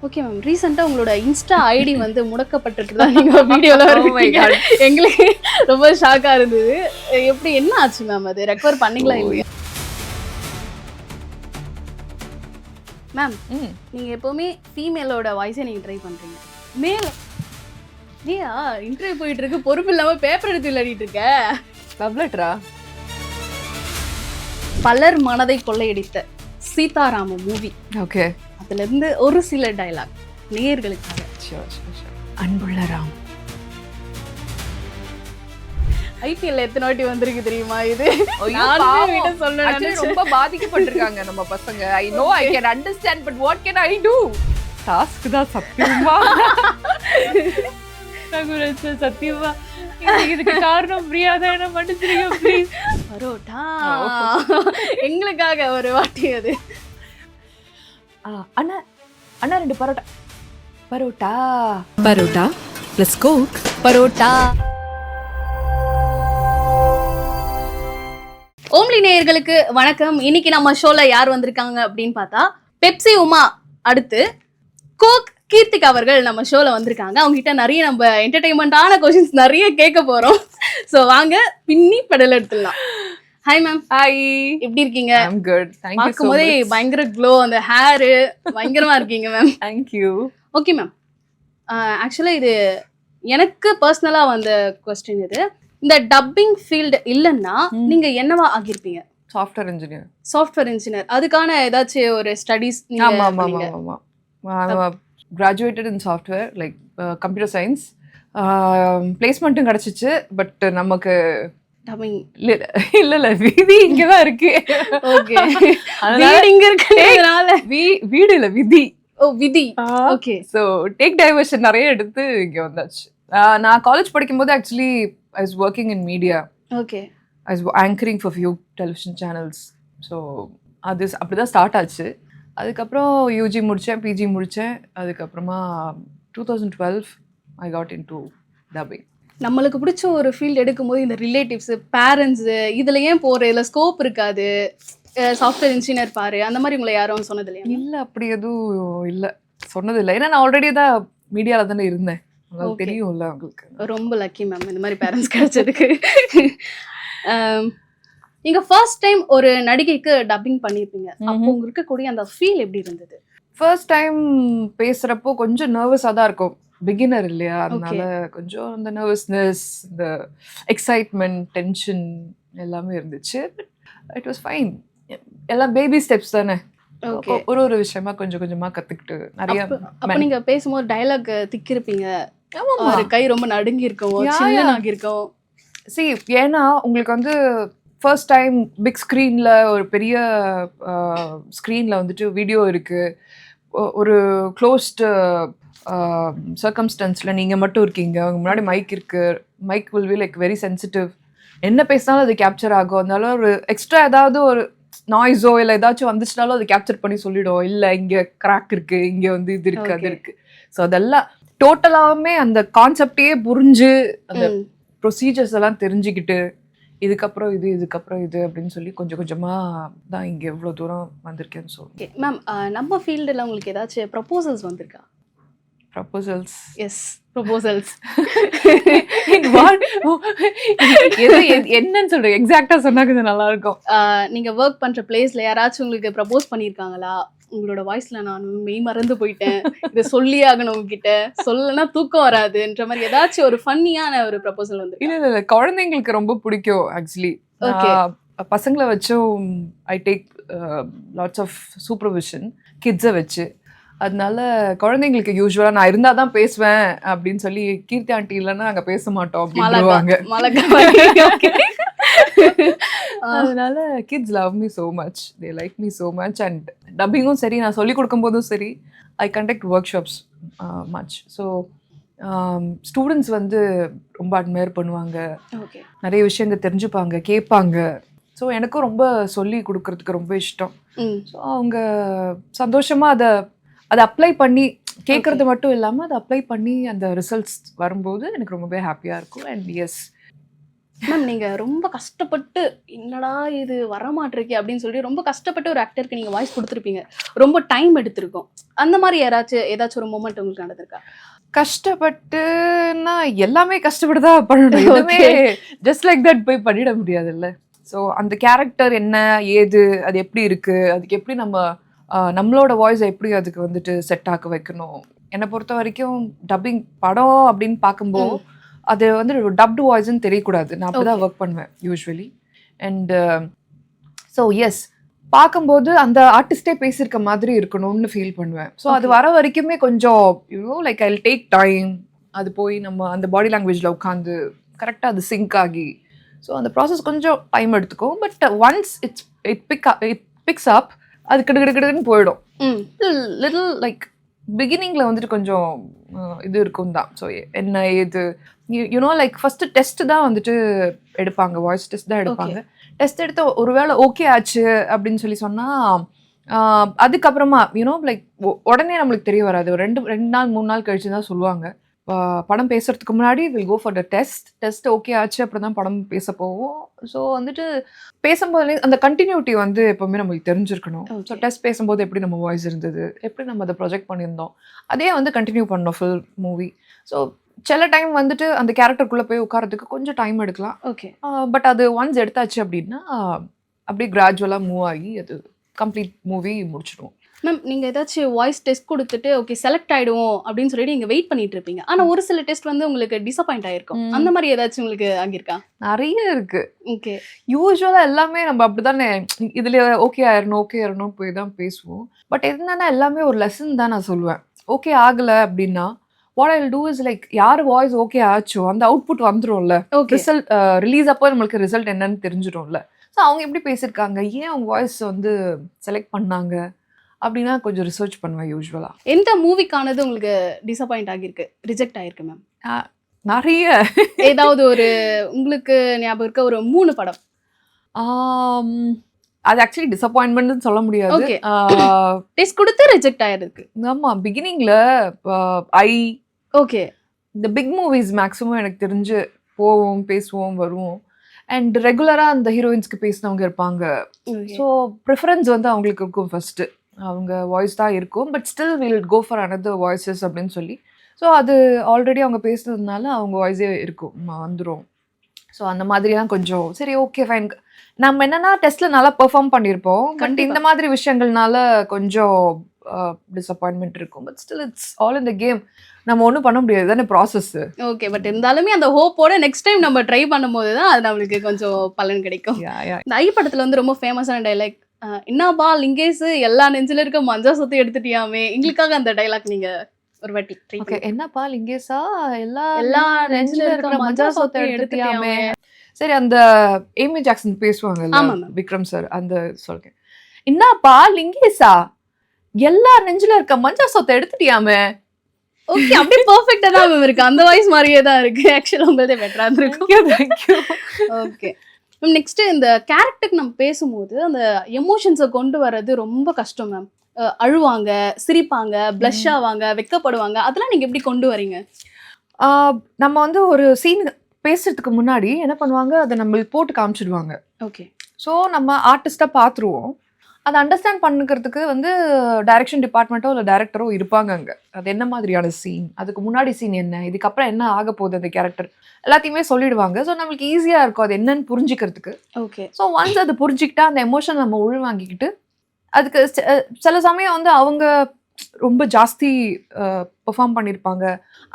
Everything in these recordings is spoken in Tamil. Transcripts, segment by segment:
Okay ma'am. ரீசெண்டா உங்களோட இன்ஸ்டா ஐடி வந்து முடக்கப்பட்டிருக்குதா நீங்க வீடியோல வரீங்க. எங்களுக்கு ரொம்ப ஷாக்கா இருந்தது. எப்படி என்ன ஆச்சு மேம்? அது ரெக்கவர் பண்ணீங்களா இல்லையா? மேம் நீங்க எப்பவுமே ஃபீமேலோட வாய்ஸை நீங்க ட்ரை பண்றீங்க. மேல் நீயா இன்டர்வியூ போயிட்டு இருக்கு, பொறுப்பு இல்லாம பேப்பர் எடுத்து விளையாடிட்டு இருக்க. லவ் லெட்டரா? பலர் மனதை கொள்ளையடித்த சீதாராம மூவி. ஓகே. அதுல இருந்து ஒரு சில டயலாக் நேயர்களுக்காக. அன்புள்ள ராம். ஐபிஎல் எத்தனை வாட்டி வந்திருக்கு தெரியுமா இது? ரொம்ப பாதிக்கப்பட்டிருக்காங்க நம்ம பசங்க. I know, I can understand, but what can I to? Task தான் சத்தியமா. சத்தியமா இதுக்கு காரணம் பிரியா தான். என்ன மன்னிச்சிருங்க ப்ளீஸ். பரோட்டா எங்களுக்காக ஒரு வாட்டி அது. அண்ணா அண்ணா 2 பரோட்டா. Parotta parotta plus Coke. பரோட்டா. ஓம்லி நேயர்களுக்கு வணக்கம். இன்னைக்கு நம்ம ஷோல யார் வந்திருக்காங்க அப்படின்னு பார்த்தா பெப்சி உமா அடுத்து கோக் கீர்த்திகா அவர்கள் நம்ம ஷோல வந்திருக்காங்க. அவங்க கிட்ட நிறைய நம்ம என்டர்டைன்மெண்டான கொஸ்டின்ஸ் நிறைய கேட்க போறோம். ஸோ வாங்க பின்னி படல எடுத்துடலாம். Hi ma'am. ஹாய், எப்படி இருக்கீங்க? I'm good, thank you. பார்க்கும்போதே பயங்கர க்ளோ, அந்த ஹேர் பயங்கரமா இருக்கீங்க ma'am. Thank you. Okay ma'am, ஆக்சுவலா இது எனக்கு பர்சனலா வந்த கொஸ்டின். இது இந்த டப்பிங் ஃபீல்டு இல்லைன்னா நீங்க என்னவா ஆகியிருப்பீங்க? Software engineer. Software engineer. அதுக்கான ஏதாச்சும் ஒரு ஸ்டடீஸ்? ஆமா ஆமா ஆமா ஆமா. graduated in software like computer science. பிளேஸ்மெண்ட்டும் கிடைச்சிச்சு. பட் நமக்கு டப்பிங் இல்ல விதி இங்கதான் இருக்கு. ஓகே, வீடு இங்க இருக்கறதுனால வீடு இல்ல விதி. ஓ விதி. ஓகே. ஸோ டேக் டைவர்ஷன் நிறைய எடுத்து இங்க வந்தாச்சு. நான் காலேஜ் படிக்கும்போது actually I was working in media. Okay. I was anchoring for few television channels. So அது அப்படிதான் ஸ்டார்ட் ஆச்சு. அதுக்கப்புறம் யூஜி முடித்தேன், பிஜி முடித்தேன். அதுக்கப்புறமா 2012 I got in to dubbing. நம்மளுக்கு பிடிச்ச ஒரு ஃபீல்டு எடுக்கும்போது இந்த ரிலேட்டிவ்ஸ், பேரண்ட்ஸு இதில் ஏன் போகிற, இதில் ஸ்கோப் இருக்காது, சாஃப்ட்வேர் இன்ஜினியர் பாரு, அந்த மாதிரி உங்களை யாரும் சொன்னது இல்லையா? இல்லை, அப்படி எதுவும் இல்லை, சொன்னது இல்லை. ஏன்னா நான் ஆல்ரெடி தான் மீடியாவில் தானே இருந்தேன். உங்களுக்கு தெரியும்ல. உங்களுக்கு ரொம்ப லக்கி மேம் இந்த மாதிரி பேரண்ட்ஸ் கிடைச்சதுக்கு. நீங்க ஃபர்ஸ்ட் டைம் ஒரு நடிகைக்கு டப்பிங் பண்ணியிருப்பீங்க. அப்போ உங்களுக்கு இருக்கக்கூடிய அந்த ஃபீல் எப்படி இருந்தது? ஃபர்ஸ்ட் டைம் பேசுறப்போ கொஞ்சம் நர்வஸாக தான் இருக்கும். பிகினர் இல்லையா, அதனால கொஞ்சம் அந்த நர்வஸ்னஸ், இந்த எக்ஸைட்மெண்ட், டென்ஷன் எல்லாமே இருந்துச்சு. But it was fine. எல்லாம் பேபி ஸ்டெப்ஸ் தானே. ஒரு விஷயமா கொஞ்சம் கொஞ்சமா கத்துக்கிட்டு நிறைய. அப்ப நீங்க பேசும்போது டயலாக் திக்கிருப்பீங்க, கை ரொம்ப நடுங்கி இருக்கும், சின்னனாகி இருக்கும். See, ஏன்னா உங்களுக்கு வந்து ஃபர்ஸ்ட் டைம் பிக் ஸ்க்ரீனில், ஒரு பெரிய ஸ்க்ரீனில் வந்துட்டு வீடியோ இருக்குது, ஒரு க்ளோஸ்டு சர்க்கம்ஸ்டன்ஸில் நீங்கள் மட்டும் இருக்கீங்க, அவங்க முன்னாடி மைக் இருக்குது. Mic will be like very sensitive. என்ன பேசினாலும் அது கேப்சர் ஆகும். அதனால ஒரு எக்ஸ்ட்ரா ஏதாவது ஒரு நாய்ஸோ இல்லை ஏதாச்சும் வந்துச்சுனாலும் அது கேப்சர் பண்ணி சொல்லிடும். இல்லை இங்கே கிராக் இருக்குது, இங்கே வந்து இது இருக்குது, அது இருக்குது. ஸோ அதெல்லாம் டோட்டலாகவுமே அந்த கான்செப்டையே புரிஞ்சு அந்த ப்ரொசீஜர்ஸ் எல்லாம் தெரிஞ்சுக்கிட்டு இதுக்கப்புறம் இது அப்படின்னு சொல்லி கொஞ்சம் கொஞ்சமாக தான் இங்கே எவ்வளோ தூரம் வந்திருக்கேன்னு சொல்லுங்கள். மேம், நம்ம ஃபீல்டில் உங்களுக்கு ஏதாச்சும் ப்ரப்போசல்ஸ் வந்திருக்கா? ப்ரப்போசல்ஸ்? Yes, proposals. என்னன்னு சொல்கிறேன், எக்ஸாக்டாக சொன்னா கொஞ்சம் நல்லா இருக்கும். நீங்கள் ஒர்க் பண்ணுற பிளேஸில் யாராச்சும் உங்களுக்கு ப்ரப்போஸ் பண்ணியிருக்காங்களா? உங்களோட வாய்ஸ்ல நான் மெய் மறந்து போயிட்டேன், இதை சொல்லி ஆகணும் உங்ககிட்ட, சொல்லனா தூக்கம் வராதுன்ற மாதிரி ஏதாச்சும் ஒரு ஃபன்னியான ஒரு ப்ரப்போசல் வந்து? இல்லை, குழந்தைங்களுக்கு ரொம்ப பிடிக்கும் ஆக்சுவலி. பசங்களை வச்சும் I take lots of supervision கிட்ஸை வச்சு. அதனால குழந்தைங்களுக்கு யூஸ்வலாக நான் இருந்தால் தான் பேசுவேன் அப்படின்னு சொல்லி, கீர்த்தி ஆண்டி இல்லைன்னா நாங்கள் பேச மாட்டோம் அப்படின்னுவாங்க. அதனால kids love me so much, they like me so much. And டப்பிங்கும் சரி, நான் சொல்லிக் கொடுக்கும் போதும் சரி, I conduct workshops much. So students வந்து ரொம்ப அட்மையர் பண்ணுவாங்க, நிறைய விஷயங்கள் தெரிஞ்சுப்பாங்க, கேட்பாங்க. ஸோ எனக்கும் ரொம்ப சொல்லி கொடுக்கறதுக்கு ரொம்ப இஷ்டம். ஸோ அவங்க சந்தோஷமாக அதை அப்ளை பண்ணி, கேட்குறது மட்டும் இல்லாமல் அதை அப்ளை பண்ணி அந்த ரிசல்ட்ஸ் வரும்போது எனக்கு ரொம்பவே ஹாப்பியாக இருக்கும். அண்ட் எஸ், மேம் நீங்க ரொம்ப கஷ்டப்பட்டு என்னடா இது வரமாட்டிருக்கே அப்படின்னு சொல்லி ரொம்ப கஷ்டப்பட்டு ஒரு ஆக்டருக்கு நீங்க வாய்ஸ் கொடுத்துருப்பீங்க, ரொம்ப டைம் எடுத்திருக்கும். அந்த மாதிரி ஏதாச்சும் ஒரு மூமெண்ட் உங்களுக்கு நடந்திருக்கா? கஷ்டப்பட்டுன்னா எல்லாமே கஷ்டப்பட்டு தான் பண்ணணும். எதுவுமே ஜஸ்ட் லைக் தட் போய் பண்ணிட முடியாதுல்ல. ஸோ அந்த கேரக்டர் என்ன ஏது அது எப்படி இருக்கு, அதுக்கு எப்படி நம்ம நம்மளோட வாய்ஸை எப்படி அதுக்கு வந்துட்டு செட் ஆக்க வைக்கணும். என்னை பொறுத்த வரைக்கும் டப்பிங் படம் அப்படின்னு பார்க்கும்போது அது வந்து டப்டு வாய்ஸ்ன்னு தெரியக்கூடாது. நான் அப்படிதான் ஒர்க் பண்ணுவேன் யூஸ்வலி. அண்ட் ஸோ எஸ், பார்க்கும்போது அந்த ஆர்டிஸ்டே பேசியிருக்க மாதிரி இருக்கணும்னு ஃபீல் பண்ணுவேன். ஸோ அது வர வரைக்குமே கொஞ்சம் like I will take time. அது போய் நம்ம அந்த பாடி லாங்குவேஜில் உட்காந்து கரெக்டாக அது சிங்க் ஆகி, ஸோ அந்த ப்ராசஸ் கொஞ்சம் டைம் எடுத்துக்கும். பட் ஒன்ஸ் இட் பிக்ஸ் அப், அது கிடுக்கிடுன்னு போயிடும். லிட்டில் லைக் பிகினிங்கில் வந்துட்டு கொஞ்சம் இது இருக்கும் தான். ஸோ என்ன ஏது யூனோ லைக் ஃபஸ்ட்டு டெஸ்ட் தான் வந்துட்டு எடுப்பாங்க, வாய்ஸ் டெஸ்ட் தான் எடுப்பாங்க. டெஸ்ட் எடுத்து ஒருவேளை ஓகே ஆச்சு அப்படின்னு சொல்லி சொன்னால் அதுக்கப்புறமா லைக் உடனே நம்மளுக்கு தெரிய வராது. ஒரு ரெண்டு நாள் 3 நாள் கழிச்சு தான் சொல்லுவாங்க. படம் பேசுறதுக்கு முன்னாடி will go for the test okay ஆச்சு அப்புறம் தான் படம் பேச போவோம். ஸோ வந்துட்டு பேசும்போது அந்த கண்டினியூட்டி வந்து எப்போவுமே நம்மளுக்கு தெரிஞ்சிருக்கணும். ஸோ டெஸ்ட் பேசும்போது எப்படி நம்ம வாய்ஸ் இருந்தது, எப்படி நம்ம அதை ப்ரொஜெக்ட் பண்ணியிருந்தோம், அதே வந்து கண்டினியூ பண்ணோம் ஃபுல் மூவி. ஸோ சில டைம் வந்துட்டு அந்த கேரக்டருக்குள்ளே போய் உட்காரத்துக்கு கொஞ்சம் டைம் எடுக்கலாம். ஓகே, பட் அது ஒன்ஸ் எடுத்தாச்சு அப்படின்னா அப்படியே கிராஜுவலாக மூவ் ஆகி அது கம்ப்ளீட் மூவி முடிச்சிடுவோம். மேம் நீங்கள் ஏதாச்சும் வாய்ஸ் டெஸ்ட் கொடுத்துட்டு ஓகே செலக்ட் ஆகிடுவோம் அப்படின்னு சொல்லிட்டு நீங்கள் வெயிட் பண்ணிட்டு இருப்பீங்க. ஆனால் ஒரு சில டெஸ்ட் வந்து உங்களுக்கு டிசப்பாயிண்ட் ஆகிருக்கும். அந்த மாதிரி ஏதாச்சும் உங்களுக்கு ஆகியிருக்கா? நிறைய இருக்கு. ஓகே, யூஸ்வலாக எல்லாமே நம்ம அப்படிதானே இதில் ஓகே ஆயிடணும் போய் தான் பேசுவோம். பட் என்னன்னா எல்லாமே ஒரு லெசன் தான் நான் சொல்லுவேன். ஓகே ஆகலை அப்படின்னா what I will two is like யார் வாய்ஸ் ஓகே ஆச்சோ அந்த அவுட்புட் வந்துடும்ல, ரிசல்ட் ரிலீஸ் அப்போ நம்மளுக்கு ரிசல்ட் என்னன்னு தெரிஞ்சிடும்ல. ஸோ அவங்க எப்படி பேசியிருக்காங்க, ஏன் அவங்க வாய்ஸ் வந்து செலக்ட் பண்ணாங்க அப்படின்னா கொஞ்சம் ரிசர்ச் பண்ணுவேன் யூஸ்வலாக. எந்த மூவிக்கானது உங்களுக்கு டிசப்பாயிண்ட் ஆகியிருக்கு, ரிஜெக்ட் ஆகிருக்கு மேம்? நிறைய. ஏதாவது ஒரு உங்களுக்கு ஞாபகம் இருக்க ஒரு 3 படம்? அது ஆக்சுவலி டிசப்பாயின்மெண்ட்னு சொல்ல முடியாது. ஓகே, டெஸ்ட் கொடுத்து ரிஜெக்ட் ஆயிருக்கு. ஆமாம், பிகினிங்கில் ஓகே இந்த பிக் மூவிஸ் மேக்ஸிமம் எனக்கு தெரிஞ்சு போவோம் பேசுவோம் வருவோம். அண்ட் ரெகுலராக அந்த ஹீரோயின்ஸ்க்கு பேசினவங்க இருப்பாங்க. ஸோ ப்ரிஃபரன்ஸ் வந்து அவங்களுக்கு இருக்கும், ஃபஸ்ட்டு அவங்க வாய்ஸ் தான் இருக்கும். But still will go for another voices அப்படின்னு சொல்லி. ஸோ அது ஆல்ரெடி அவங்க பேசுனதுனால அவங்க வாய்ஸே இருக்கும் வந்துடும். ஸோ அந்த மாதிரிலாம் கொஞ்சம் சரி ஓகே ஃபைன். நம்ம என்னென்னா டெஸ்ட்டில் நல்லா பெர்ஃபார்ம் பண்ணியிருப்போம். பட் இந்த மாதிரி விஷயங்கள்னால கொஞ்சம் டிசப்பாயின்மெண்ட் இருக்கும். But still it's all in the game. நம்ம ஒன்றும் பண்ண முடியாது தானே ப்ராசஸ். ஓகே, பட் இருந்தாலுமே அந்த ஹோப்போட நெக்ஸ்ட் டைம் நம்ம ட்ரை பண்ணும்போது தான் அது நம்மளுக்கு கொஞ்சம் பலன் கிடைக்கும். இந்த ஐ படத்தில் வந்து ரொம்ப ஃபேமஸான டைலாக், என்னப்பா லிங்கேஷ் எல்லா நெஞ்சில இருக்க மஞ்சா சொத்து எடுத்துட்டியாமே, எங்களுக்காக அந்த டைலாக் நீங்க ஒரு வாட்டி ட்ரை ஓகே. என்னப்பா லிங்கேஷா எல்லா நெஞ்சில இருக்க மஞ்சா சொத்தை எடுத்துட்டியாமே. சரி, அந்த ஏமி ஜாக்சன் பேசுவாங்க விக்ரம் சார், அந்த சொல்றேன், என்னப்பா லிங்கேஷா எல்லா நெஞ்சில இருக்க மஞ்சா சொத்தை எடுத்துட்டியாமே. ஓகே, அப்படியே பெர்ஃபெக்ட்டா தான் மேம் இருக்கு. அந்த வாய்ஸ் மாதிரியே தான் இருக்கு. ஆக்சுவலா உங்களதே பெட்டரா இருந்திருக்கும். தேங்க்யூ. ஓகே மேம், நெக்ஸ்ட் இந்த கேரக்டருக்கு நம்ம பேசும்போது அந்த எமோஷன்ஸை கொண்டு வர்றது ரொம்ப கஷ்டம் மேம். அழுவாங்க, சிரிப்பாங்க, பிளஷ் ஆவாங்க, வெக்கப்படுவாங்க, அதெல்லாம் நீங்க எப்படி கொண்டு வரீங்க? நம்ம வந்து ஒரு சீன் பேசுறதுக்கு முன்னாடி என்ன பண்ணுவாங்க, அதை நம்மளுக்கு போட்டு காமிச்சிடுவாங்க. ஓகே, ஸோ நம்ம ஆர்டிஸ்டாக பார்த்துருவோம். அதை அண்டர்ஸ்டாண்ட் பண்ணிக்கிறதுக்கு வந்து டைரக்ஷன் டிபார்ட்மெண்ட்டோ இல்லை டைரக்டரோ இருப்பாங்க அங்கே. அது என்ன மாதிரியான சீன், அதுக்கு முன்னாடி சீன் என்ன, இதுக்கப்புறம் என்ன ஆக போகுது அந்த கேரக்டர் எல்லாத்தையுமே சொல்லிடுவாங்க. ஸோ நம்மளுக்கு ஈஸியாக இருக்கும் அது என்னன்னு புரிஞ்சிக்கிறதுக்கு. ஓகே, ஸோ ஒன்ஸ் அது புரிஞ்சிக்கிட்டா அந்த எமோஷன் நம்ம உள்வாங்கிக்கிட்டு அதுக்கு சில சமயம் வந்து அவங்க ரொம்ப ஜாஸ்தி பெர்ஃபார்ம் பண்ணியிருப்பாங்க,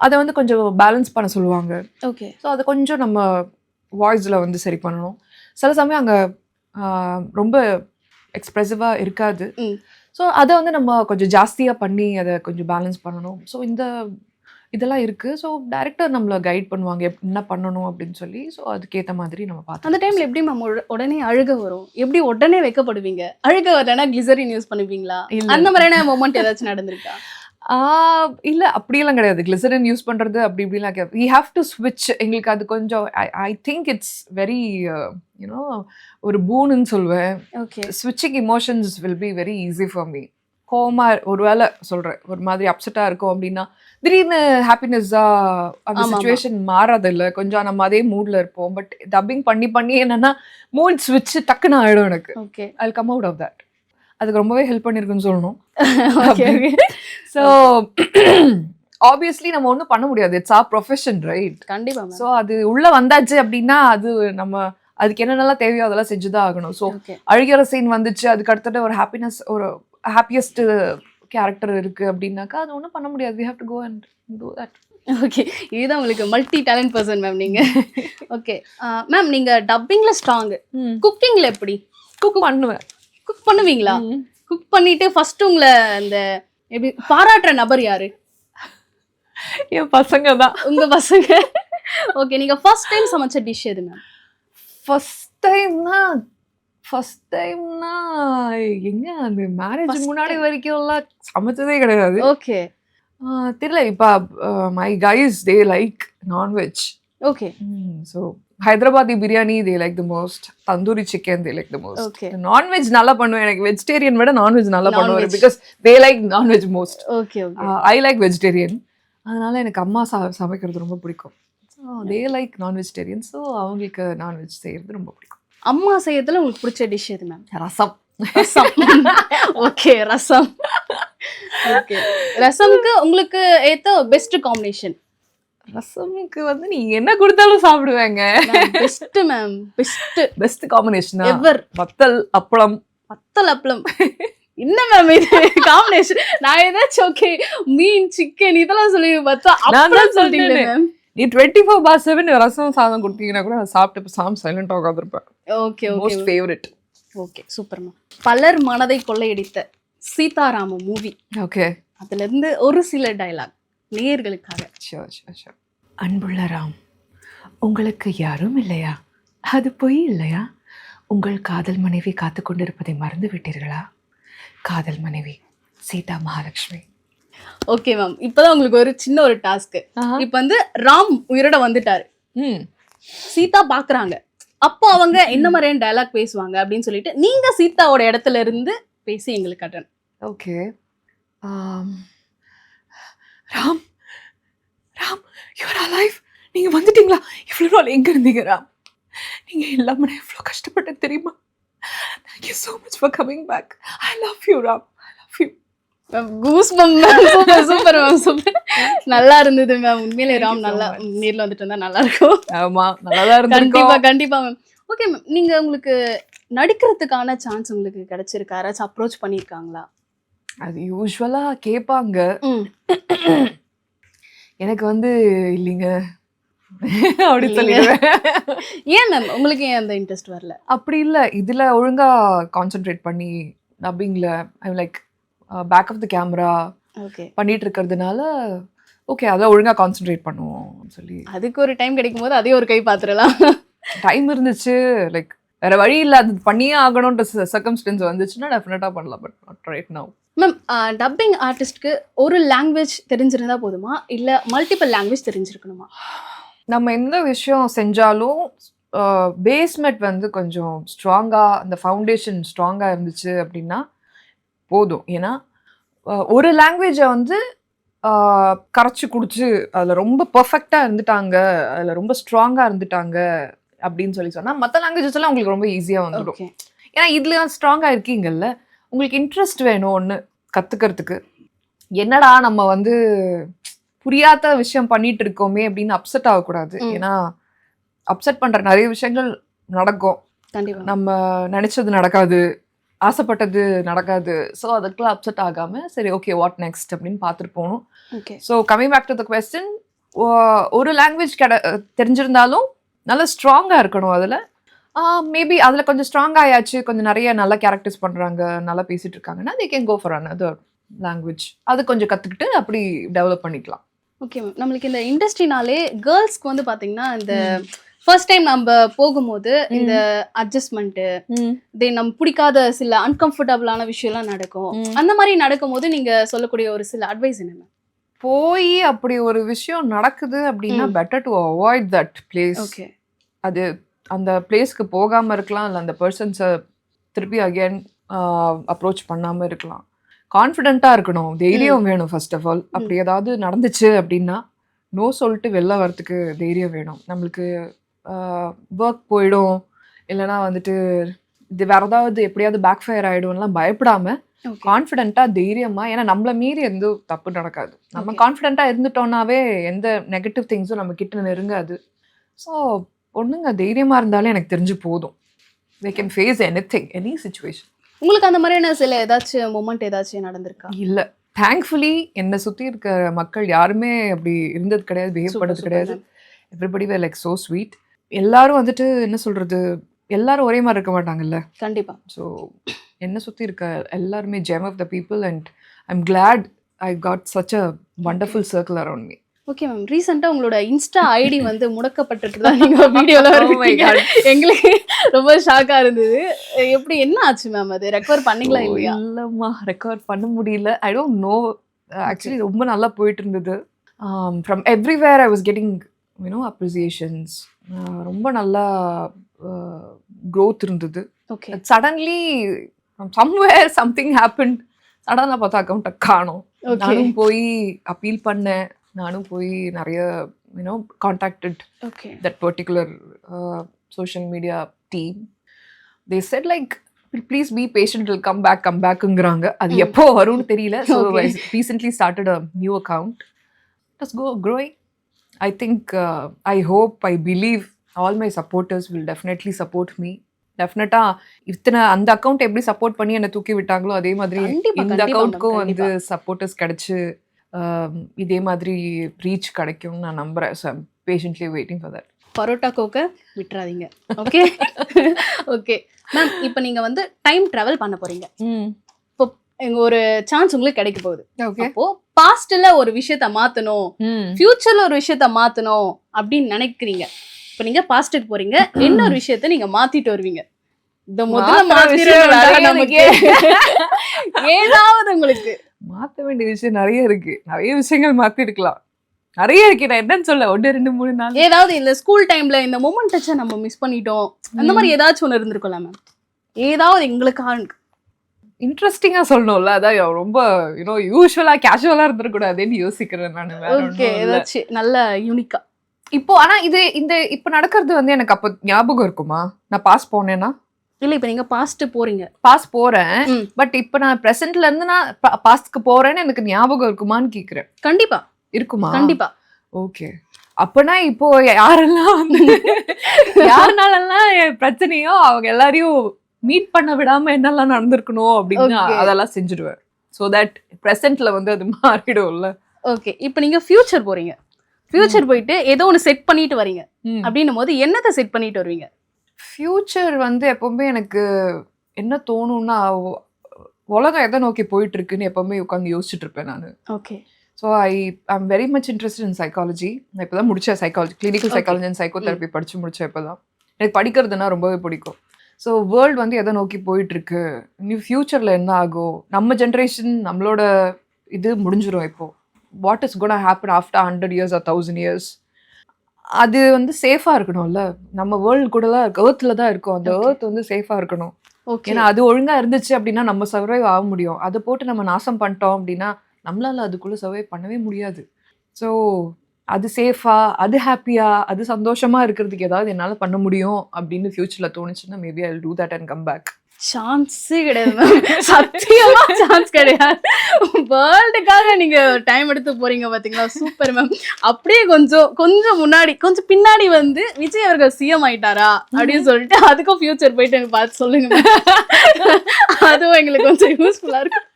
அதை வந்து கொஞ்சம் பேலன்ஸ் பண்ண சொல்லுவாங்க. ஓகே, ஸோ அதை கொஞ்சம் நம்ம வாய்ஸில் வந்து சரி பண்ணணும். சில சமயம் அங்கே ரொம்ப எக்ஸ்ப்ரெசிவாக இருக்காது. ஸோ அதை வந்து நம்ம கொஞ்சம் ஜாஸ்தியாக பண்ணி அதை கொஞ்சம் பேலன்ஸ் பண்ணணும். ஸோ இதெல்லாம் இருக்குது. ஸோ டைரக்டர் நம்மளை கைட் பண்ணுவாங்க என்ன பண்ணணும் அப்படின்னு சொல்லி. ஸோ அதுக்கேற்ற மாதிரி நம்ம பார்த்தோம். அந்த டைமில் எப்படி மேம் உடனே அழுக வரும், எப்படி உடனே வைக்கப்படுவீங்க? அழுக வரலன்னா கிளிசரின் யூஸ் பண்ணுவீங்களா? அந்த மாதிரியான மொமெண்ட் ஏதாச்சும் நடந்திருக்கா? இல்லை, அப்படியெல்லாம் கிடையாது. கிளிசரின் யூஸ் பண்ணுறது அப்படி இப்படிலாம் கிடையாது. வி ஹாவ் டு ஸ்விட்ச். எங்களுக்கு அது கொஞ்சம் ஐ திங்க் இட்ஸ் வெரி ஒரு பூனுன்னு சொல்லுவேன். ஓகே, ஸ்விட்சிங் emotions will be very easy for me. கோவமா ஒருவேளை சொல்றேன் ஒரு மாதிரி அப்செட்டா இருக்கும் அப்படின்னா திடீர்னு ஹாப்பினஸ்ஸா அந்த ஆமா, சுச்சுவேஷன் மாறதில்ல, கொஞ்சம் நம்ம அதே மூட்ல இருப்போம். பட் டப்பிங் பண்ணி பண்ணி என்னன்னா மூட் ஸ்விட்ச் டக்குன்னு ஆயிடும் எனக்கு. Okay I'll come out of that. அதுக்கு ரொம்பவே ஹெல்ப் பண்ணிருக்குன்னு சொல்லணும். ஓகே ஓகே ஸோ ஆப்வியஸ்லி நம்ம ஒன்றும் பண்ண முடியாது. It's R profession, right? கண்டிப்பா மேம். ஸோ அது உள்ள வந்தாச்சு அப்படின்னா அது நம்ம அதுக்கு என்னென்னலாம் தேவையோ அதெல்லாம் செஞ்சுதான் ஆகணும். ஸோ ஓகே அழுகிற சீன் வந்துச்சு, அதுக்கு அடுத்தது ஒரு ஹாப்பினஸ், ஒரு ஹாப்பியஸ்ட் கேரக்டர் இருக்கு அப்படின்னாக்கா அது ஒன்றும் பண்ண முடியாது. we have to go and do that. Okay இதுதான் உங்களுக்கு மல்டி டேலண்ட் பர்சன் மேம் நீங்க. ஓகே மேம் நீங்க டப்பிங்ல ஸ்ட்ராங், குக்கிங்ல எப்படி? குக் பண்ணுவேன். குக் பண்ணுவீங்களா? குக் பண்ணிட்டு ஃபர்ஸ்ட் உங்களை அந்த எப்படி பாராட்டுற நபர் யாரு? என் பசங்க தான். உங்க பசங்க. ஓகே நீங்க ஃபர்ஸ்ட் டைம் சமைச்ச டிஷ் எது மேம்? ஃபர்ஸ்ட் டைம்னா எங்க அந்த மேரேஜ் முன்னாடி வரைக்கும்லாம் சமைச்சதே கிடையாது. ஓகே தெரியல. இப்போ my guys they like non veg. Okay so Hyderabadi biryani they like the most, tandoori chicken they like the most. Okay non veg நல்லா பண்ணுவேன். எனக்கு வெஜிடேரியன் விட நான்வெஜ் நல்லா பண்ணுவேன் Non-veg. Because they like non veg most. Okay okay I like vegetarian. அதனால எனக்கு அம்மா சமைக்கிறது ரொம்ப பிடிக்கும். ஸோ தே லைக் நான் வெஜிடேரியன். ஸோ அவங்களுக்கு நான்வெஜ் செய்யறது ரொம்ப பிடிக்கும். அம்மா செய்யறதுல உங்களுக்கு பிடிச்ச டிஷ் எது மேம்? ரசம். ரசம். ஓகே ரசம். ஓகே ரசம்க்கு உங்களுக்கு ஏத்த பெஸ்ட் காம்பினேஷன்? ரசமுக்கு வந்து நீங்க என்ன கொடுத்தாலும் சாப்பிடுவேங்க. பெஸ்ட் மேம், பெஸ்ட் காம்பினேஷன் எவர். வத்தல் அப்பளம். வத்தல் அப்பளம் என்ன மேம் இது காம்பினேஷன்? நான் ஏதாச்சும் ஓகே மீன் சிக்கன் இதெல்லாம் சொல்லி பார்த்தா அப்பளம் சொல்றீங்க மேம். நீ 24/7 ரசம் சாதம் கொடுத்தீங்கன்னா கூட அதை சாப்பிட்டு சாம் சைலண்டா உட்காந்துருப்பேன். Okay okay most favourite. Okay super ma'am. பலர் மனதை கொள்ளையடித்த சீதாராம மூவி, ஓகே அதுல இருந்து ஒரு சில டயலாக் நேயர்களுக்காக. ஷோர். அன்புள்ள ராம், உங்களுக்கு யாரும் இல்லையா? அது பொய் இல்லையா? உங்கள் காதல் மனைவி காத்து கொண்டிருப்பதை மறந்து விட்டீர்களா? காதல் மனைவி சீதா மகாலட்சுமி. ஓகே மேம் இப்பதான் உங்களுக்கு ஒரு சின்ன ஒரு டாஸ்க். இப்ப வந்து ராம் உயிரோட வந்துட்டாரு, சீதா பாக்குறாங்க, அப்போ அவங்க என்ன மாதிரியான டயலாக் பேசுவாங்க அப்படின்னு சொல்லிட்டு நீங்க சீதாவோட இடத்துல இருந்து பேசி எங்களுக்கு காட்டணும். Okay. Ram Ram you're alive. நீங்க வந்துட்டீங்களா? இவ்வளவு நாள் எங்க இருந்தீங்க ராம்? நீங்க இல்லாம நான் எவ்வளவு கஷ்டப்பட்டேன் தெரியுமா? Thank you so much for coming back. I love you Ram. I love you. Goose pump ma'am. Super super ma'am super. நல்லா இருந்தது மேம். உண்மையிலே ராம் நல்லா நேர்ல வந்துட்டு இருந்தா நல்லா இருக்கும். ஆமா நல்லாதான் இருந்திருக்கும். கண்டிப்பா கண்டிப்பா மேம். ஓகே மேம் நீங்க உங்களுக்கு நடிக்கிறதுக்கான சான்ஸ் உங்களுக்கு கிடைச்சிருக்கா? யாராச்சும் அப்ரோச் பண்ணிருக்காங்களா? அது யூஸ்வலா கேட்பாங்க. எனக்கு வந்து இல்லைங்க அப்படி சொல்லிடுவேன். ஏன் மேம் உங்களுக்கு ஏன் அந்த இன்ட்ரெஸ்ட் வரல? அப்படி இல்லை, இதுல ஒழுங்கா கான்சென்ட்ரேட் பண்ணி டப்பிங்ல I like back of the camera okay பண்ணிட்டு இருக்கிறதுனால ஓகே அதை ஒழுங்கா கான்சென்ட்ரேட் பண்ணுவோம் சொல்லி. அதுக்கு ஒரு டைம் கிடைக்கும் போது அதே ஒரு கை பாத்துறலாம். டைம் இருந்துச்சு, லைக் வேற வழி இல்லை, அது பண்ணியே ஆகணும்ன்ற சர்க்கம்ஸ்டன்ஸ் வந்துச்சுன்னா டெஃபினட்டா பண்ணலாம். But not right now. Ma'am dubbing ஆர்டிஸ்ட்க்கு ஒரு லாங்குவேஜ் தெரிஞ்சிருந்தா போதுமா இல்ல மல்டிபிள் லாங்குவேஜ் தெரிஞ்சிருக்கணுமா? நம்ம எந்த விஷயம் செஞ்சாலும் பேஸ்மெண்ட் வந்து கொஞ்சம் ஸ்ட்ராங்காக, அந்த ஃபவுண்டேஷன் ஸ்ட்ராங்காக இருந்துச்சு அப்படின்னா போதும். ஏன்னா ஒரு லாங்குவேஜை வந்து கரைச்சி குடிச்சு அதில் ரொம்ப பர்ஃபெக்டாக இருந்துட்டாங்க, அதில் ரொம்ப ஸ்ட்ராங்காக இருந்துட்டாங்க அப்படின்னு சொல்லி சொன்னால் மற்ற லாங்குவேஜஸ் எல்லாம் உங்களுக்கு ரொம்ப ஈஸியாக வந்துடும். ஓகே ஏன்னா இதில் ஸ்ட்ராங்காக இருக்கீங்கல்ல, உங்களுக்கு இன்ட்ரெஸ்ட் வேணும் ஒன்று கற்றுக்கிறதுக்கு. என்னடா நம்ம வந்து புரியாத விஷயம் பண்ணிட்டு இருக்கோமே அப்படின்னு அப்செட் ஆகக்கூடாது. ஏன்னா அப்செட் பண்ற நிறைய விஷயங்கள் நடக்கும். கண்டிப்பா நம்ம நினைச்சது நடக்காது, ஆசைப்பட்டது நடக்காது. ஸோ அதுக்கெல்லாம் அப்செட் ஆகாம சரி ஓகே வாட் நெக்ஸ்ட் அப்படின்னு பார்த்துட்டு போகணும். Okay so coming back to the question, ஒரு லாங்குவேஜ் தெரிஞ்சிருந்தாலும் நல்லா ஸ்ட்ராங்காக இருக்கணும். அதில் மேபி அதில் கொஞ்சம் ஸ்ட்ராங் ஆயாச்சு, கொஞ்சம் நிறைய நல்ல கேரக்டர்ஸ் பண்ணுறாங்க, நல்லா பேசிட்டு இருக்காங்கன்னா they can go for another language. அது கொஞ்சம் கற்றுக்கிட்டு அப்படி டெவலப் பண்ணிக்கலாம். ஓகே மேம் நம்மளுக்கு இந்த இண்டஸ்ட்ரினாலே கேர்ள்ஸ்க்கு வந்து பாத்தீங்கன்னா இந்த ஃபர்ஸ்ட் டைம் நம்ம போகும்போது இந்த அட்ஜஸ்ட்மெண்ட் நம்ம பிடிக்காத சில அன்கம்ஃபர்டபுளான விஷயம்லாம் நடக்கும். அந்த மாதிரி நடக்கும்போது நீங்க சொல்லக்கூடிய ஒரு சில அட்வைஸ் என்ன மேம்? போய் அப்படி ஒரு விஷயம் நடக்குது அப்படின்னா better to avoid that place. Okay அது அந்த பிளேஸ்க்கு போகாமல் இருக்கலாம், இல்லை அந்த பர்சன்ஸை திருப்பி அகேன் அப்ரோச் பண்ணாமல் இருக்கலாம். கான்ஃபிடென்ட்டாக இருக்கணும், தைரியம் வேணும் ஃபர்ஸ்ட் ஆஃப் ஆல். அப்படி ஏதாவது நடந்துச்சு அப்படின்னா நோ சொல்லிட்டு வெளில வரத்துக்கு தைரியம் வேணும். நம்மளுக்கு ஒர்க் போயிடும், இல்லைனா வந்துட்டு இது வேற ஏதாவது எப்படியாவது பேக் ஃபயர் ஆகிடும்லாம் பயப்படாம கான்ஃபிடென்ட்டாக தைரியமாக, ஏன்னா நம்மள மீறி எந்த தப்பு நடக்காது. நம்ம கான்ஃபிடென்ட்டாக இருந்துட்டோம்னாவே எந்த நெகட்டிவ் திங்ஸும் நம்ம கிட்ட நெருங்காது. ஸோ பொண்ணுங்க தைரியமாக இருந்தாலே எனக்கு தெரிஞ்சு போதும். they can face anything, any situation. உங்களுக்கு அந்த மாதிரியான சில ஏதாச்சும் மொமெண்ட் ஏதாச்சும் நடந்திருக்கா? இல்லை, தேங்க்ஃபுல்லி என்னை சுற்றி இருக்கிற மக்கள் யாருமே அப்படி இருந்தது கிடையாது, பிஹேவ் பண்ணது கிடையாது. எவ்ரிபடி வேர் லைக் ஸோ ஸ்வீட். எல்லாரும் வந்துட்டு என்ன சொல்கிறது, எல்லாரும் ஒரே மாதிரி இருக்க மாட்டாங்கல்ல. கண்டிப்பாக. ஸோ என்னை சுற்றி இருக்க எல்லாருமே gem of the people and I'm glad I got such a wonderful circle around me. Okay ma'am, ரீசெண்டாக உங்களோட இன்ஸ்டா ஐடி வந்து முடக்கப்பட்டிருக்குதா நீங்கள் வீடியோவில் வரீங்க. எங்களுக்கு ரொம்ப ஷாக்காக இருந்தது. எப்படி என்ன ஆச்சு மேம்? அது ரெக்கவர் பண்ணிங்களா இல்லையா? இல்லைம்மா, ரெக்கவர் பண்ண முடியல. I don't know. ஆக்சுவலி ரொம்ப நல்லா போயிட்டு இருந்தது. From everywhere I was getting appreciations. ரொம்ப நல்லா க்ரோத் இருந்தது. Okay. Suddenly from somewhere something happen. சடனாக பார்த்தா அக்கௌண்ட்டை காணோம். நானும் போய் அப்பீல் பண்ணேன், நானும் போய் நிறைய contacted that particular social media team. They said like please be patient, will come பேக்குங்கிறாங்க. அது எப்போ வரும்னு தெரியல. So I recently started a new account. It's growing. I think I hope, I believe all my supporters will definitely support me. டெஃபினட்டா இத்தனை அந்த அக்கௌண்ட் எப்படி சப்போர்ட் பண்ணி என்னை தூக்கி விட்டாங்களோ அதே மாதிரி இந்த அக்கௌண்ட்க்கும் வந்து சப்போர்ட்டர்ஸ் கிடைச்சு இதே மாதிரி ரீச் கிடைக்கும் நான் நம்புறேன். So I'm patiently waiting for that. Parotta கோக்க விட்டுறாதீங்க. ஓகே ஓகே மேம், இப்போ நீங்கள் வந்து டைம் ட்ராவல் பண்ண போறீங்க. இப்போ ஒரு சான்ஸ் உங்களுக்கு கிடைக்க போகுது. அப்போ பாஸ்ட்ல ஒரு விஷயத்த மாத்தணும், ஃபியூச்சர்ல ஒரு விஷயத்த மாத்தணும் அப்படின்னு நினைக்கிறீங்க. இப்போ நீங்க பாஸ்ட்டுக்கு போறீங்க, இன்னொரு விஷயத்த நீங்க மாத்திட்டு வருவீங்க. இந்த முதல்ல ஏதாவது உங்களுக்கு மாற்ற வேண்டிய விஷயம் நிறைய இருக்கு. நிறைய விஷயங்கள் மாத்திருக்கலாம், நிறைய இருக்கு. நான் என்னன்னு சொல்ல, 1 2 3 4 ஏதாவது இந்த ஸ்கூல் டைம்ல இந்த மொமெண்ட்டை நம்ம மிஸ் பண்ணிட்டோம், அந்த மாதிரி ஏதாச்சும் ஒன்று இருந்திருக்கலாம் மேம். ஏதாவது எங்களுக்காக இன்ட்ரெஸ்டிங்கா சொல்லணும்ல, அதான் ரொம்ப யூஸ்வலா கேஷுவலா இருந்துடக்கூடாதுன்னு யோசிக்கிறேன் நான். ஓகே, ஏதாச்சும் நல்ல யூனிக்கா இப்போ ஆனா இப்ப நடக்கிறது வந்து எனக்கு அப்போ ஞாபகம் இருக்குமா? நான் பாஸ் போனேன்னா இல்ல, இப்ப நீங்க பாஸ்ட் போறீங்க. பாஸ் போறேன், பட் இப்ப நான் பிரசன்ட்ல இருந்து நான் பாஸ்ட்க்கு போறேன்னு எனக்கு ஞாபகம் இருக்குமான்னு கேக்குறேன். கண்டிப்பா இருக்குமா? கண்டிப்பா. ஓகே, அப்பனா இப்போ யாரெல்லாம் வந்து யாருனாலெல்லாம் பிரச்சனையோ அவங்க எல்லாரையும் மீட் பண்ண விடாம என்னெல்லாம் நடந்திருக்கணும் அப்படின்னு அதெல்லாம் செஞ்சுடுவேன். ஸோ தட் ப்ரெசென்ட்ல வந்து அது மாறிடும்ல. ஓகே, இப்போ நீங்க ஃபியூச்சர் போறீங்க. ஃபியூச்சர் போயிட்டு ஏதோ ஒன்று செட் பண்ணிட்டு வரீங்க. அப்படின்னும் போது என்னத்தை செட் பண்ணிட்டு வருவீங்க? ஃபியூச்சர் வந்து எப்பவுமே எனக்கு என்ன தோணும்னா, உலகம் எதை நோக்கி போயிட்டு இருக்குன்னு எப்பவுமே உட்காந்து யோசிச்சுட்டு இருப்பேன் நான். Okay. So I'm very much interested in psychology. நான் இப்போ தான் முடிச்சேன் psychology, clinical psychology and psycho therapy படிச்சு முடிச்சேன். இப்போ தான் எனக்கு படிக்கிறதுனா ரொம்பவே பிடிக்கும். ஸோ வேர்ல்டு வந்து எதை நோக்கி போயிட்டு இருக்கு, இன்னும் ஃபியூச்சர்ல என்ன ஆகும், நம்ம ஜென்ரேஷன் நம்மளோட இது முடிஞ்சிடும். இப்போ what is gonna happen after 100 years or 1000 years, அது வந்து சேஃபாக இருக்கணும்ல. நம்ம வேர்ல்டு கூட தான் இருக்கு, ஏர்த்தில் தான் இருக்கும். அந்த ஏர்த் வந்து சேஃபாக இருக்கணும். ஏன்னா அது ஒழுங்காக இருந்துச்சு அப்படின்னா நம்ம சர்வைவ் ஆக முடியும். அதை போட்டு நம்ம நாசம் பண்ணிட்டோம் அப்படின்னா நம்மளால அதுக்குள்ளே சர்வைவ் பண்ணவே முடியாது. ஸோ அது சேஃபாக, அது ஹாப்பியாக, அது சந்தோஷமாக இருக்கிறதுக்கு ஏதாவது என்னால் பண்ண முடியும் அப்படின்னு ஃபியூச்சரில் தோணுச்சுன்னா maybe I will do that and come back. சான்ஸே கிடையாது மேம், சத்தியமா சான்ஸ் கிடையாது. வேர்ல்டுக்காக நீங்க டைம் எடுத்து போறீங்க பாத்தீங்களா, சூப்பர் மேம். அப்படியே கொஞ்சம் முன்னாடி கொஞ்சம் பின்னாடி வந்து விஜய் அவர்கள் சிஎம் ஆயிட்டாரா அப்படின்னு சொல்லிட்டு அதுக்கும் ஃபியூச்சர் போயிட்டு எனக்கு பார்த்து சொல்லுங்க மேம். அதுவும் எங்களுக்கு கொஞ்சம் யூஸ்ஃபுல்லா இருக்கும்.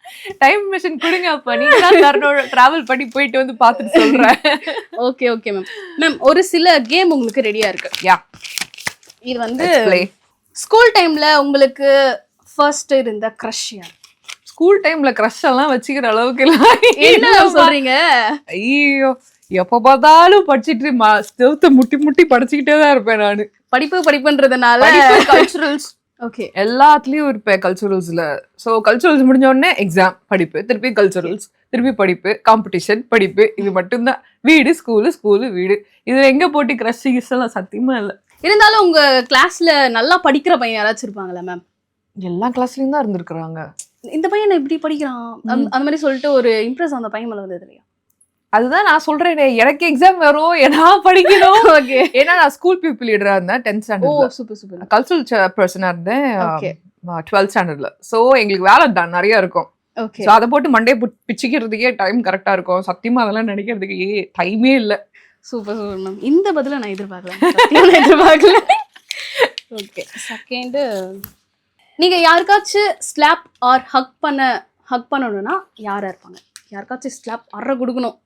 டைம் மிஷின் கொடுங்க, அப்ப நீங்க டிராவல் பண்ணி போயிட்டு வந்து பார்த்துட்டு சொல்றேன். Okay okay ma'am. மேம், ஒரு சில கேம் உங்களுக்கு ரெடியா இருக்கு. யா, இது வந்து ஸ்கூல் டைம்ல உங்களுக்கு ஃபர்ஸ்ட் இருந்த க்ரஷ் யார்? ஸ்கூல் டைம்ல க்ரஷ் எல்லாம் வச்சுக்கிற அளவுக்கு என்ன சொல்றீங்க? ஐயோ, எப்ப பார்த்தாலும் படிச்சுட்டு முட்டி படிச்சுக்கிட்டே தான் இருப்பேன் நானு. படிப்புன்றதுனால கல்ச்சுரல்ஸ் ஓகே எல்லாத்துலயும் இருப்பேன் கல்ச்சுரல்ஸ்ல. ஸோ கல்ச்சுரல்ஸ் முடிஞ்ச உடனே எக்ஸாம், படிப்பு, திருப்பி கல்ச்சுரல்ஸ், திருப்பி படிப்பு, காம்படிஷன், படிப்பு, இது மட்டும்தான். வீடு, ஸ்கூலு, வீடு. இது எங்க போட்டு க்ரஷ் எல்லாம் சத்தியமா இல்லை. இருந்தாலும் உங்க கிளாஸ்ல நல்லா படிக்கிற பையன் யாராச்சும் இருப்பாங்களா மேம்? எல்லா கிளாஸ்லயும் தான் இருந்திருக்கிறாங்க. இந்த பையன் இப்படி படிக்கிறான் அந்த மாதிரி சொல்லிட்டு ஒரு இம்ப்ரெஸ் அந்த பையன் மேல வந்தது இல்லையா? அதுதான் நான் சொல்றேனே, எனக்கு எக்ஸாம் வரும், நான் படிக்கணும். ஓகே. ஏன்னா நான் ஸ்கூல் பீப்புள் லீடரா இருந்தேன் 10th ஓ ஸ்டாண்டர்ட்ல. சூப்பர். கல்ச்சுரல் பர்சனா இருந்தேன் ஓகே 12th ஸ்டாண்டர்ட்ல. ஸோ எங்களுக்கு வேலை தான் நிறைய இருக்கும். ஓகே. ஸோ அதை போட்டு மண்டே பிச்சுக்கிறதுக்கே டைம் கரெக்டா இருக்கும். சத்தியமா அதெல்லாம் நினைக்கிறதுக்கு டைமே இல்லை. Super ma'am. இந்த பதில நான் எதிர்பார்க்கல. ஓகே. செகண்ட், நீங்க யாருக்காச்சும் ஸ்லாப் ஆர் ஹக் பண்ணணும்னா யாரா இருப்பாங்க? யாருக்காச்சும் ஸ்லாப் அற கொடுக்கணும்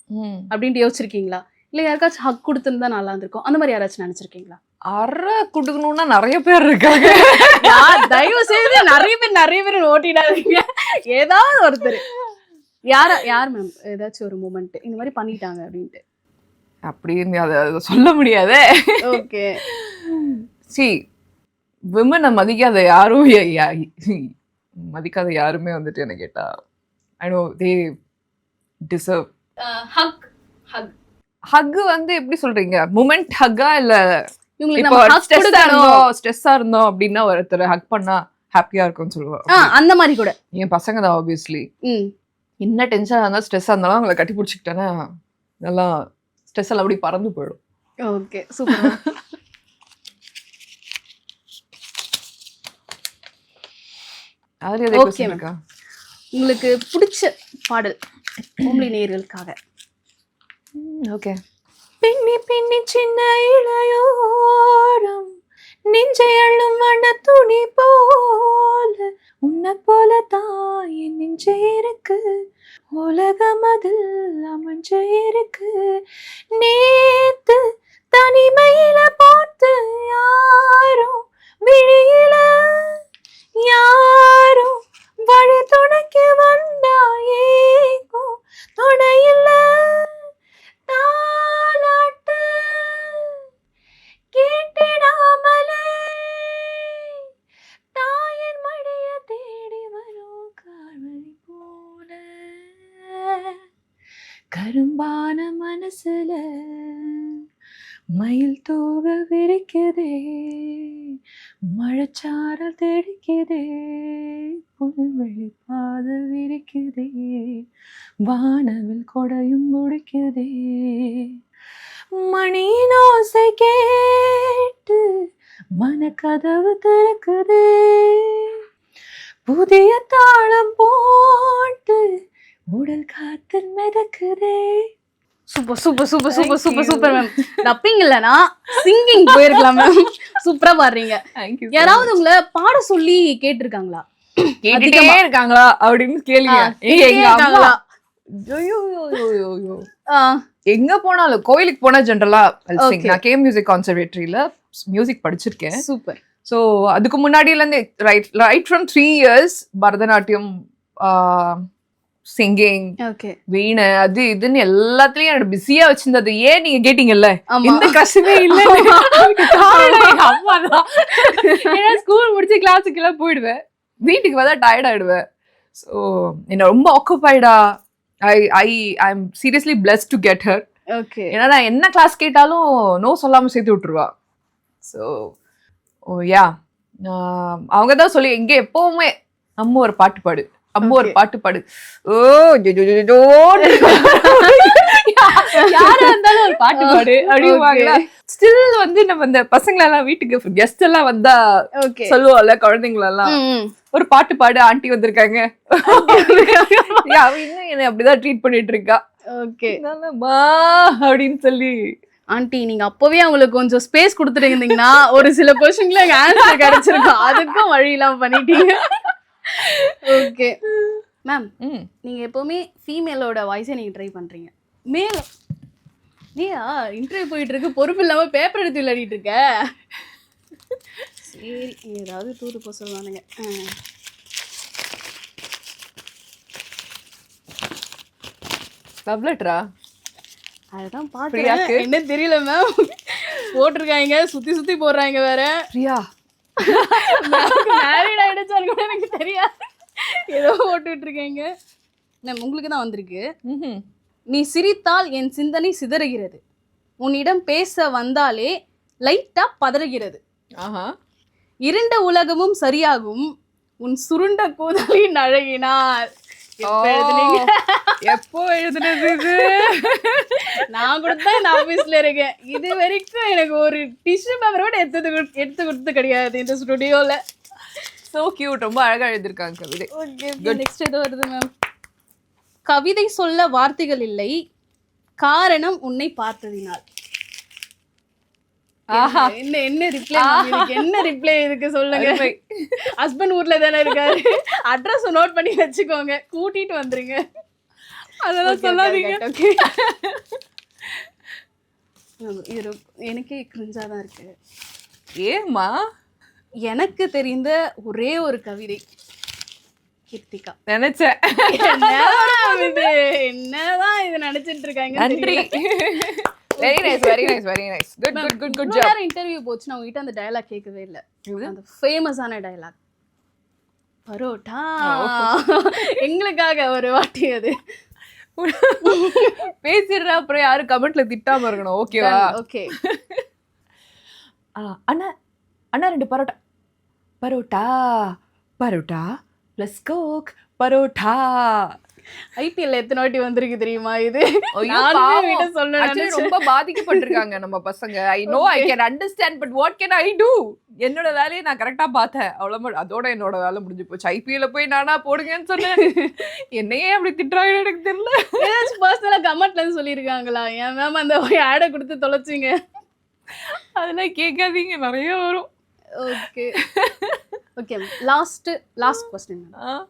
அப்படின்ட்டு யோசிச்சிருக்கீங்களா? இல்ல யாருக்காச்சும் ஹக் கொடுத்துருந்தா நல்லா இருந்திருக்கும் அந்த மாதிரி யாராச்சும் நினைச்சிருக்கீங்களா? அரை கொடுக்கணும்னா நிறைய பேர் இருக்காங்க. தயவு செய்து நிறைய பேர் ஓட்டிடாதீங்க. ஏதாவது ஒருத்தர் யார் மேம் ஏதாச்சும் ஒரு மூமெண்ட் இந்த மாதிரி பண்ணிட்டாங்க அப்படின்ட்டு? அப்படின்னு அதை சொல்ல முடியாதே. ஓகே. விமனை மதிக்காத யாருமே வந்துட்டு என்ன கேட்டா I know they deserve hug. வந்து எப்படி சொல்றீங்க, மூமெண்ட் ஹக்கா இல்ல இப்போ ஸ்ட்ரெஸ்ஸா இருந்தோம் அப்படின்னா ஒருத்தர் ஹக் பண்ணா ஹாப்பியா இருக்கும்னு சொல்லுவாங்க. அந்த மாதிரி கூட என் பசங்க தான் ஆப்வியஸ்லி. என்ன டென்ஷனா இருந்தாலும் ஸ்ட்ரெஸ்ஸா இருந்தாலும் அவங்களை கட்டி பிடிச்சிக்கிட்டேன்னா இதெல்லாம் ஸ்ட்ரெஸ் எல்லாம் அப்படி பறந்து போயிடும். Okay super. ஓகே இருக்கா உங்களுக்கு பிடிச்ச பாடல் பொம்பளை நேயர்களுக்காக? ஓகே. பின்னி பின்னி சின்ன இளையோரம் நெஞ்சை அள்ளும் வண்ண துணி போல உன்னை போல தான் என் நெஞ்சை இருக்கு, உலகம் அதில் அமைஞ்ச இருக்கு. நேத்து தனிமையில பார்த்து யாரோ விழியில யாரோ வழி துணைக்கு வந்தா ஏகும் துணையில்ல தாலாட்டு கேட்டிடாமலே தாயின் மடிய தேடி வரும் கால்வழி போல கரும்பான மனசுல மயில் தூக விரிக்குதே, மழைச்சாரல் தெடிக்குதே, புல்வெளி பாத விரிக்குதே, வானவில் கொடையும் முடிக்குதே. மணியின் ஓசை கேட்டு மனக்கதவு திறக்குதே, புதிய தாளம் போட்டு உடல் காத்தில் மிதக்குதே. Super ma'am. டப்பிங் இல்லனா சிங்கிங் போயிருக்கலாம் மேம். சூப்பரா பாடுறீங்க. யாராவது உங்களை பாட சொல்லி கேட்டிருக்காங்களா? கேட்டுட்டே இருக்காங்களா அப்படின்னு கேளுங்க. எங்க போனாலும் கோயிலுக்கு போனா ஜென்ரலா நான் கே மியூசிக் கான்சர்வேட்டரியில மியூசிக் படிச்சிருக்கேன். சூப்பர். ஸோ அதுக்கு முன்னாடியில இருந்து right from 3 years Bharatanatyam, singing, வீணை, அது இதுன்னு எல்லாத்துலயும் என்னோட பிஸியா வச்சிருந்தது. ஏன் நீங்க கேட்டீங்கல்ல, இந்த கஷ்டமே இல்ல. அம்மா தான். ஏன்னா ஸ்கூல் முடிச்சு கிளாஸுக்கு எல்லாம் போயிடுவேன், வீட்டுக்கு வந்தா டயர்ட் ஆயிடுவேன். ஸோ என்ன ரொம்ப ஆக்குபைடா I am seriously blessed to get her. Okay. ஏன்னா நான் என்ன கிளாஸ் கேட்டாலும் நோ சொல்லாம சேர்த்து விட்டுருவா. ஸோ யா அவங்க தான் சொல்லி எங்க எப்பவுமே அம்மா ஒரு பாட்டு பாடு, அம்மா ஒரு பாட்டு பாடு, ஓ யாரா இருந்தாலும் ஒரு பாட்டு பாடு அப்படிவாங்களா. ஸ்டில் வந்து நம்ம இந்த பசங்களெல்லாம் வீட்டுக்கு கெஸ்ட் எல்லாம் வந்தா சொல்லுவோம்ல, குழந்தைங்களெல்லாம் ஒரு பாட்டு பாடு, ஆண்டி வந்திருக்காங்க, அவ இன்னும் என்ன அப்படிதான் ட்ரீட் பண்ணிட்டு இருக்கா. ஓகே அப்படின்னு சொல்லி. ஆண்டி நீங்க அப்பவே அவங்களுக்கு கொஞ்சம் ஸ்பேஸ் கொடுத்துருந்தீங்கன்னா ஒரு சில கொஸ்டின்ல ஆன்சர் கிடைச்சிருக்கும். அதுக்கும் வழி இல்லாம பண்ணிட்டீங்க. ஓகே மேம், நீங்க எப்பவுமே ஃபீமேலோட வாய்ஸை நீங்க ட்ரை பண்றீங்க. மேல் நீயா இன்டர்வியூ போயிட்டு இருக்கு, பொறுப்பு இல்லாம பேப்பர் எடுத்து விளையாடிட்டு இருக்க. சரி ஏதாவது தூது போக சொல்லுவானுங்க. லவ் லெட்டரா? அதுதான் பாக்குறேன், என்ன தெரியல மேம். போட்டிருக்காங்க, சுத்தி போடுறாங்க வேற. பிரியா மேரிட் ஆயிடுச்சான்னு கூட எனக்கு தெரியாது, ஏதோ போட்டுட்டு இருக்காங்க. மேம் உங்களுக்கு தான் வந்திருக்கு. நீ சிரித்தால் என் சிந்தனை சிதறுகிறது, உன்னிடம் பேச வந்தாலே லைட்டா பதறுகிறது, இருண்ட உலகமும் சரியாகும், உன் சுருண்ட கூதலின் அழகினால். எப்ப எழுதுனீங்க? எப்போ எழுதுனது இது? நான் கூட தான் இந்த ஆபீஸ்ல இருக்கேன். இது வரைக்கும் எனக்கு ஒரு டிஷ்யூ பேப்பர் கூட எடுத்து கொடுத்து கிடையாது இந்த ஸ்டுடியோல. So cute. ரொம்ப அழகா எழுதிருக்காங்க கவிதை. ஓகே, நெக்ஸ்ட் ஏதோ வருது மேம். கவிதை சொல்ல வார்த்தைகள் இல்லை, காரணம் உன்னை பார்த்ததினால். ஆஹா. என்ன ரிப்ளை? என்ன ரிப்ளை இதுக்கு சொல்லுங்க. ஹஸ்பண்ட் ஊர்ல தானே இருக்காரு, அட்ரஸ் நோட் பண்ணி வச்சுக்கோங்க, கூட்டிட்டு வந்துருங்க. அதெல்லாம் சொல்லாதீங்க. ஓகே, இது எனக்கே கிரிஞ்சா தான் இருக்கு. ஏமா? எனக்கு தெரிந்த ஒரே ஒரு கவிதை கீர்த்திகா. நினைச்சேன். என்னதான் இது நினைச்சிட்டு இருக்காங்க. நன்றி. Very nice, very nice, very nice. Good good good good job. Interview போச்சு, நான் உங்ககிட்ட அந்த டயலாக் கேட்கவே இல்லை. அந்த ஃபேமஸான டயலாக் பரோட்டா. எங்களுக்காக ஒரு வாட்டி அது பேசிடுறா, அப்புறம் யாரும் கமெண்ட்ல திட்டாம இருக்கணும். ஓகேவா? ஓகே. அண்ணா அண்ணா 2 parotta. Parotta parotta plus Coke parotta. IPL எத்தனை வாட்டி வந்திருக்கு தெரியுமா இது? ஐயோ, Actually ரொம்ப பாதிக்கப்பட்டிருக்காங்க நம்ம பசங்க. I know, I can understand, but what can I do? என்னோட வேலையை நான் கரெக்டா பார்த்தேன், அவ்வளவு. அதோட என்னோட வேலை முடிஞ்சு போச்சு. ஐபிஎல்ல போய் நானா போடுங்கன்னு சொன்னேன். என்னையே அப்படி திட்டுறாங்கன்னு எனக்கு தெரியல. ஏதாச்சும் பர்சனலா கமெண்ட்ல இருந்து சொல்லியிருக்காங்களா, ஏன் மேம் அந்த ஆடை கொடுத்து தொலைச்சிங்க? அதெல்லாம் கேட்காதீங்க, நிறைய வரும். Okay okay, last question.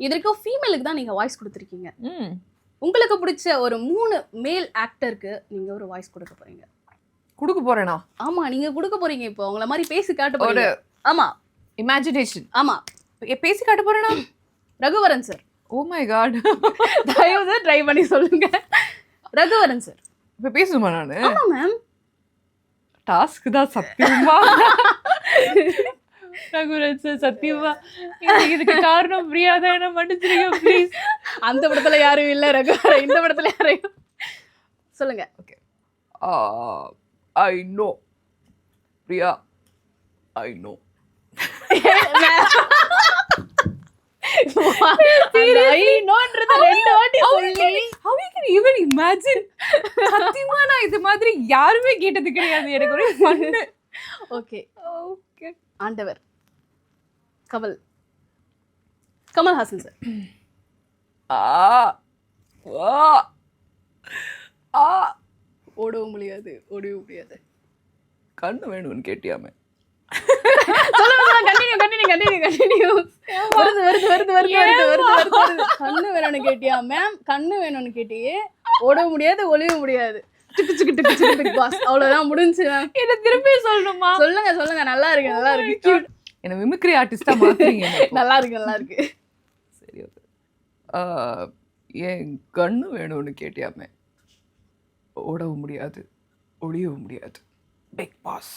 இதற்கு ஃபீமேலுக்கு தான் நீங்க வாய்ஸ் கொடுத்துருக்கீங்க. உங்களுக்கு பிடிச்ச ஒரு 3 மேல் ஆக்டருக்கு நீங்க ஒரு வாய்ஸ் கொடுக்க போறீங்க. கொடுக்க போறேனா? ஆமா, நீங்க கொடுக்க போறீங்க. இப்போ உங்கள மாதிரி பேசி காட்ட போறீங்க. ஆமா, இமேஜினேஷன். ஆமா, பேசி காட்ட போறேனா? Raghuvaran sir. Oh my god. தயவு செய்து ட்ரை பண்ணி சொல்லுங்க. ரகுவரன் சார். இப்ப பேசுமா நானு? ஆமா மேம். டாஸ்க் தான் சத்தியமா. ரகுவரன் சார், சத்தியமா இதுக்கு காரணம் பிரியா தான், என்ன மன்னிச்சிருங்க ப்ளீஸ். அந்த படத்துல யாரும் இல்ல ரகுவரன், இந்த படத்துல யாரையும் சொல்லுங்க. Okay. I know Priya, I know. சத்தியமா நான் இது மாதிரி யாருமே கேட்டது கிடையாது. எனக்கு ஒரு ஃபன்னு. Okay okay. ஆண்டவர் கமல்ஹாசன் சார். ஓடவும் முடியாது, ஓடவும் முடியாது. கண்ணு வேணும்னு கேட்டியாமே. கண்டினியூ. கண்ணு வேணும்னு கேட்டியா மேம்? கண்ணு வேணும்னு கேட்டியே, ஓடவும் முடியாது, ஒளியவும் முடியாது. அவ்வளவுதான் முடிஞ்சு மேம். என்ன திருப்பி சொல்லணுமா? சொல்லுங்க. நல்லா இருக்கு. என்ன மிமிக்ரி ஆர்டிஸ்டா மாத்துறீங்க. நல்லா இருக்கு. சரி, என் கண்ணு வேணும்னு கேட்டியாமே, ஓடவும் முடியாது, ஒளியவும் முடியாது. Bigg Boss.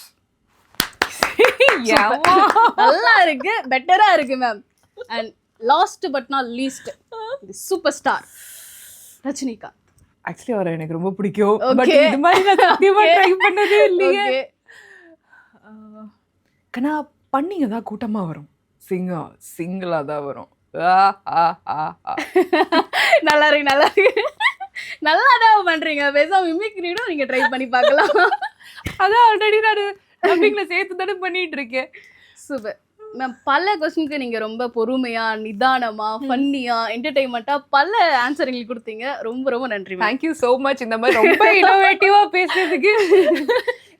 நல்லா இருக்கு, பெட்டரா இருக்கு ma'am. And last but not least, super star Rajinikanth. Actually அவரை எனக்கு ரொம்ப பிடிக்கும். பட் இது மாதிரி நான் சத்தியமா ட்ரை பண்ணதே இல்லையே. கண்ணா பண்ணிங்க தான் கூட்டமா வரும், சிங்கிளா தான் வரும். நல்லா இருக்கு. நல்லாதான் பண்றீங்க. பேசாம மிமிக்ரியும் நீங்க ட்ரை பண்ணி பார்க்கலாம். அதான் ஆல்ரெடி நான் டப்பிங்ல சேர்த்து தானே பண்ணிட்டு இருக்கேன். Super ma'am. பல கொஸ்டினுக்கு நீங்க ரொம்ப பொறுமையா, நிதானமா, ஃபன்னியா, என்டர்டெயின்மெண்டா பல ஆன்சர் எங்களுக்கு கொடுத்தீங்க. ரொம்ப நன்றி. Thank you so much. இந்த மாதிரி ரொம்ப இனோவேட்டிவா பேசுறதுக்கு.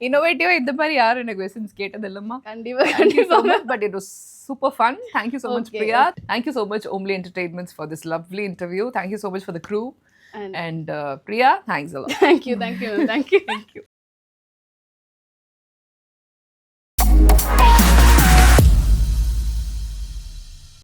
இனோவேட்டிவா இந்த மாதிரி யாரும் எனக்கு கொஸ்டின்ஸ் கேட்டது இல்லம்மா. கண்டிப்பா. But it was super fun. Thank you so much, Priya. Thank you so much, Omli Entertainments, for this lovely interview. Thank you so much for the crew. And Priya, thanks a lot. Thank you.